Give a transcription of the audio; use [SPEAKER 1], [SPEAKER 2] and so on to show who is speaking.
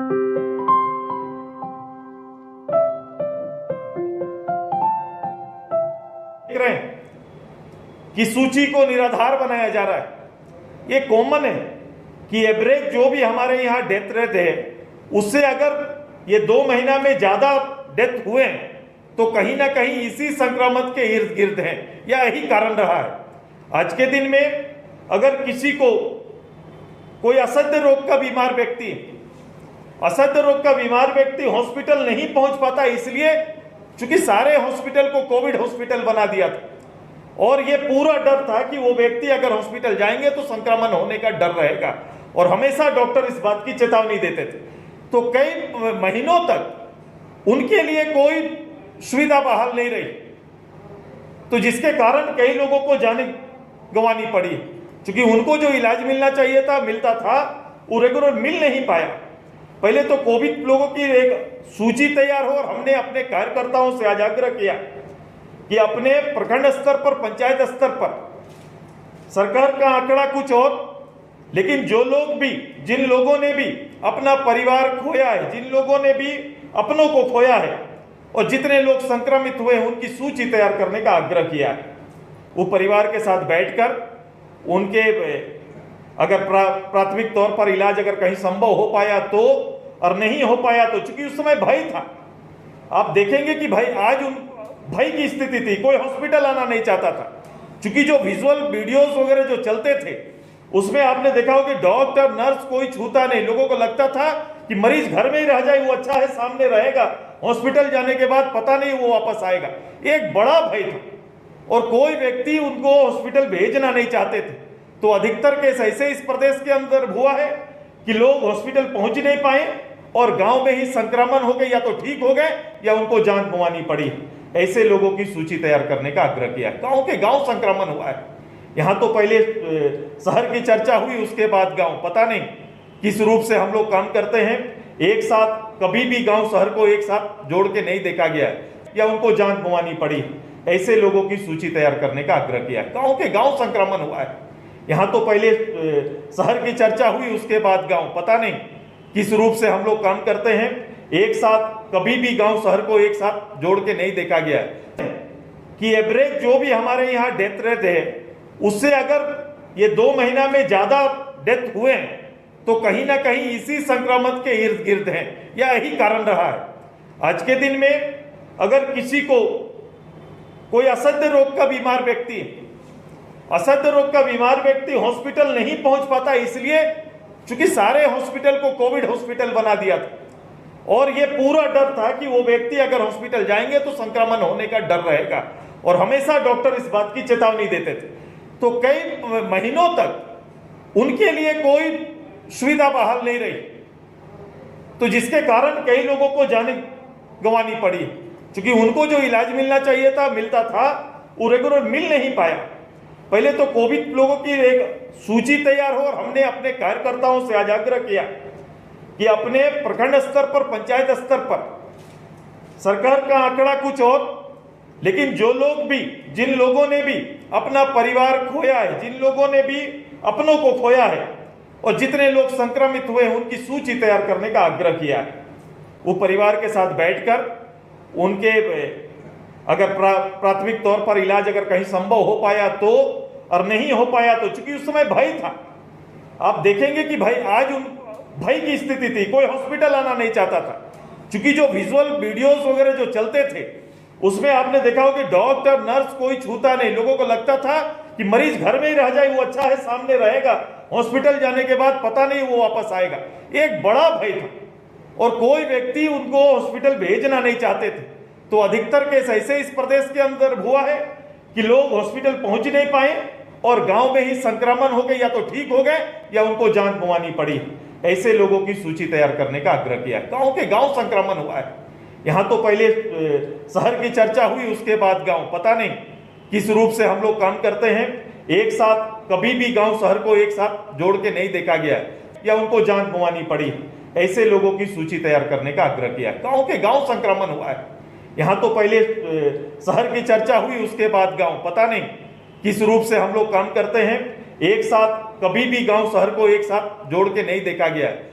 [SPEAKER 1] देख रहे हैं कि सूची को निराधार बनाया जा रहा है। ये कॉमन है कि एवरेज जो भी हमारे यहाँ डेथ रेट है उससे अगर ये 2 महीना में ज्यादा डेथ हुए हैं तो कहीं ना कहीं इसी संक्रमण के इर्द गिर्द हैं या यही कारण रहा है। आज के दिन में अगर किसी को कोई असाध्य रोग का बीमार व्यक्ति हॉस्पिटल नहीं पहुंच पाता, इसलिए चूंकि सारे हॉस्पिटल को कोविड हॉस्पिटल बना दिया था और ये पूरा डर था कि वो व्यक्ति अगर हॉस्पिटल जाएंगे तो संक्रमण होने का डर रहेगा और हमेशा डॉक्टर इस बात की चेतावनी देते थे। तो कई महीनों तक उनके लिए कोई सुविधा बहाल नहीं रही, तो जिसके कारण कई लोगों को जान गंवानी पड़ी, क्योंकि उनको जो इलाज मिलना चाहिए था मिलता था वो रेगुलर मिल नहीं पाया। पहले तो कोविड लोगों की एक सूची तैयार हो और हमने अपने कार्यकर्ताओं से आज आग्रह किया कि अपने प्रखंड स्तर पर, पंचायत स्तर पर सरकार का आंकड़ा कुछ और, लेकिन जो लोग भी, जिन लोगों ने भी अपना परिवार खोया है, जिन लोगों ने भी अपनों को खोया है और जितने लोग संक्रमित हुए हैं उनकी सूची तैयार करने का आग्रह किया है। वो परिवार के साथ बैठकर उनके अगर प्राथमिक तौर पर इलाज अगर कहीं संभव हो पाया तो, और नहीं हो पाया तो, चूंकि उस समय भय था, आप देखेंगे कि भाई आज उन भय की स्थिति थी, कोई हॉस्पिटल आना नहीं चाहता था। चूंकि जो विजुअल वीडियोस वगैरह जो चलते थे उसमें आपने देखा हो कि डॉक्टर नर्स कोई छूता नहीं, लोगों को लगता था कि मरीज घर में ही रह जाए वो अच्छा है, सामने रहेगा, हॉस्पिटल जाने के बाद पता नहीं वो वापस आएगा। एक बड़ा भय था और कोई व्यक्ति उनको हॉस्पिटल भेजना नहीं चाहते थे। तो अधिकतर केस ऐसे इस प्रदेश के अंदर हुआ है कि लोग हॉस्पिटल पहुंच नहीं पाए और गांव में ही संक्रमण हो गए, या तो ठीक हो गए या उनको जान गंवानी पड़ी। ऐसे लोगों की सूची तैयार करने का आग्रह किया। गांव के गांव संक्रमण हुआ है। यहाँ तो पहले शहर की चर्चा हुई, उसके बाद गांव। पता नहीं किस रूप से हम लोग काम करते हैं, एक साथ कभी भी गांव शहर को एक साथ जोड़ के नहीं देखा गया या उनको जान गंवानी पड़ी। ऐसे लोगों की सूची तैयार करने का आग्रह किया। गांव के गांव संक्रमण हुआ है। यहाँ तो पहले शहर की चर्चा हुई, उसके बाद गांव। पता नहीं किस रूप से हम लोग काम करते हैं, एक साथ कभी भी गांव शहर को एक साथ जोड़ के नहीं देखा गया कि एवरेज जो भी हमारे यहाँ डेथ रेट है उससे अगर ये 2 महीना में ज्यादा डेथ हुए हैं तो कहीं ना कहीं इसी संक्रमण के इर्द गिर्द हैं या यही कारण रहा है। आज के दिन में अगर किसी को कोई असाध्य रोग का बीमार व्यक्ति हॉस्पिटल नहीं पहुंच पाता, इसलिए चूंकि सारे हॉस्पिटल को कोविड हॉस्पिटल बना दिया था और ये पूरा डर था कि वो व्यक्ति अगर हॉस्पिटल जाएंगे तो संक्रमण होने का डर रहेगा और हमेशा डॉक्टर इस बात की चेतावनी देते थे। तो कई महीनों तक उनके लिए कोई सुविधा बहाल नहीं रही, तो जिसके कारण कई लोगों को जान गंवानी पड़ी, क्योंकि उनको जो इलाज मिलना चाहिए था मिलता था वो रेगुलर मिल नहीं पाया। पहले तो कोविड लोगों की एक सूची तैयार हो और हमने अपने कार्यकर्ताओं से आज आग्रह किया कि अपने प्रखंड स्तर पर, पंचायत स्तर पर सरकार का आंकड़ा कुछ और, लेकिन जो लोग भी, जिन लोगों ने भी अपना परिवार खोया है, जिन लोगों ने भी अपनों को खोया है और जितने लोग संक्रमित हुए हैं उनकी सूची तैयार करने का आग्रह किया है। वो परिवार के साथ बैठकर उनके अगर प्राथमिक तौर पर इलाज अगर कहीं संभव हो पाया तो, और नहीं हो पाया तो, चूंकि उस समय भय था, आप देखेंगे कि भाई आज उन भय की स्थिति थी, कोई हॉस्पिटल आना नहीं चाहता था। चूंकि जो विजुअल वीडियोस वगैरह जो चलते थे उसमें आपने देखा हो कि डॉक्टर नर्स कोई छूता नहीं, लोगों को लगता था कि मरीज घर में ही रह जाए वो अच्छा है, सामने रहेगा, हॉस्पिटल जाने के बाद पता नहीं वो वापस आएगा। एक बड़ा भय था और कोई व्यक्ति उनको हॉस्पिटल भेजना नहीं चाहते थे। तो अधिकतर केस ऐसे इस प्रदेश के अंदर हुआ है कि लोग हॉस्पिटल पहुंच नहीं पाए और गांव में ही संक्रमण हो गए, या तो ठीक हो गए या उनको जान गंवानी पड़ी। ऐसे लोगों की सूची तैयार करने का आग्रह किया। गांव के गांव संक्रमण हुआ है। यहाँ तो पहले शहर की चर्चा हुई, उसके बाद गांव। पता नहीं किस रूप से हम लोग काम करते हैं, एक साथ कभी भी गांव शहर को एक साथ जोड़ के नहीं देखा गया या उनको जान गंवानी पड़ी। ऐसे लोगों की सूची तैयार करने का आग्रह किया। गांव के गांव संक्रमण हुआ है। यहाँ तो पहले शहर की चर्चा हुई, उसके बाद गांव। पता नहीं किस रूप से हम लोग काम करते हैं, एक साथ कभी भी गांव शहर को एक साथ जोड़ के नहीं देखा गया है।